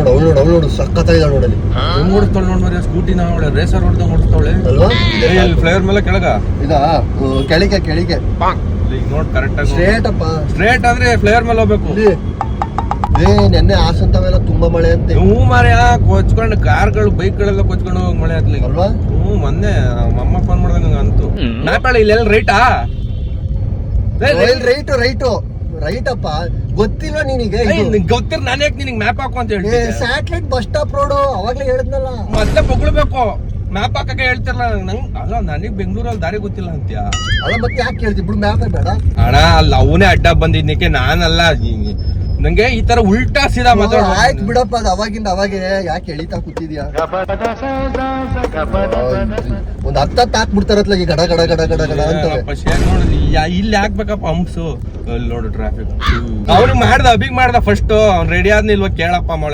ಅವಳು ಸಕ್ಕತ್ತಾಗಿದ್ದಾಳೆ ನೋಡಲಿ. ಹೆಂಗ್ ಓಡಿಸ್ತಾಳೆ ನೋಡ್ ಮರಿ ಸ್ಕೂಟಿನ ಅವಳೆ ರೇಸರ್ ಹೊಡೆದ ಓಡಿಸ್ತಾಳೆ ಅಲ್ವಾ? ಫ್ಲೇವರ್ ಮೇಲೆ ಕೆಳಗ ಇದಾ ಕೆಳಿಗೆ ಈಗ ನೋಡ್ ಕರೆಕ್ಟ್ ಆಗಿ ಸ್ಟ್ರೇಟ್ ಅಪ್ಪ. ಸ್ಟ್ರೇಟ್ ಆದ್ರೆ ಫ್ಲೇವರ್ ಮೇಲೆ ಹೋಗ್ಬೇಕು. ನೆನ್ನೆ ಹಾಸಂತವೆಲ್ಲ ತುಂಬಾ ಮಳೆ ಅಂತೆ. ಹ್ಞೂ ಮಾರ್ಯ ಕೊಚ್ಕೊಂಡು ಕಾರ್ಗಳು ಬೈಕ್ಗಳೆಲ್ಲ ಕೊಚ್ಕೊಂಡು ಹೋಗಿ ಮಳೆ ಆತ್ಲಿ ಅಲ್ವಾ? ಮೊನ್ನೆ ಅಮ್ಮ ಫೋನ್ ಮಾಡಿದಾಗ ನಂಗೆ ಅಂತು ಮ್ಯಾಪಳ ಇಲ್ಲೆಲ್ಲ ರೈಟಾ ರೈಟ್ ಅಪ್ಪ. ಗೊತ್ತಿಲ್ವಾ ನಿನಗೆ? ಗೊತ್ತಿರ ನಾನು ಯಾಕೆ ನಿನಗೆ ಮ್ಯಾಪ್ ಹಾಕು ಅಂತ ಹೇಳ್ತೀನಿ. ಸ್ಯಾಟಲೈಟ್ ಬಸ್ ಸ್ಟಾಪ್ ರೋಡು ಅವಾಗ್ಲೇ ಹೇಳಿದ್ನಲ್ಲ. ಮತ್ತೆ ಬೊಗಳ್ಬೇಕು ಮ್ಯಾಪ್ ಹಾಕಕ್ಕೆ ಹೇಳ್ತಿರಲ್ಲ ನಂಗೆ. ಅಲ್ಲ ನನಗೆ ಬೆಂಗಳೂರಲ್ಲಿ ದಾರಿ ಗೊತ್ತಿಲ್ಲ ಅಂತ್ಯ. ಅಲ್ಲ ಮತ್ತೆ ಯಾಕೆ ಹೇಳ್ತಿ ಬಿಡು, ಮ್ಯಾಪ್ ಬೇಡ ಅಣ್ಣ ಅಲ್ಲ ಅವನೇ ಅಡ್ಡ ಬಂದಿದ್ದಕ್ಕೆ ನಾನಲ್ಲ. ನಂಗೆ ಈ ತರ ಉಲ್ಟಾ ಸೀದಾ ಮಾತಾಡ. ಆಯ್ತು ಬಿಡಪ್ಪ, ಅದು ಅವಾಗಿಂದ ಅವಾಗೆ ಯಾಕೆ ಎಳಿತಾ ಕೂತಿದ್ಯಾ? ಒಂದ್ ಹತ್ತ ಹಾಕ್ಬಿಡ್ತಾರತ್ಲ ಈ ಗಡ ಗಡ ಗಡ ಗಡ ಗಡ ಅಂತ. ಇಲ್ಲಿ ಹಾಕ್ಬೇಕಪ್ಪ ಹಂಪ್ಸು. ಅಲ್ಲಿ ನೋಡು ಟ್ರಾಫಿಕ್. ಅವ್ರಿಗೆ ಮಾಡ್ದ ಅಭಿಗ್ ಮಾಡ್ದ ಫಸ್ಟ್ ಅವ್ನ್ ರೆಡಿ ಆದ್ನಿಲ್ವ ಕೇಳಪ್ಪ.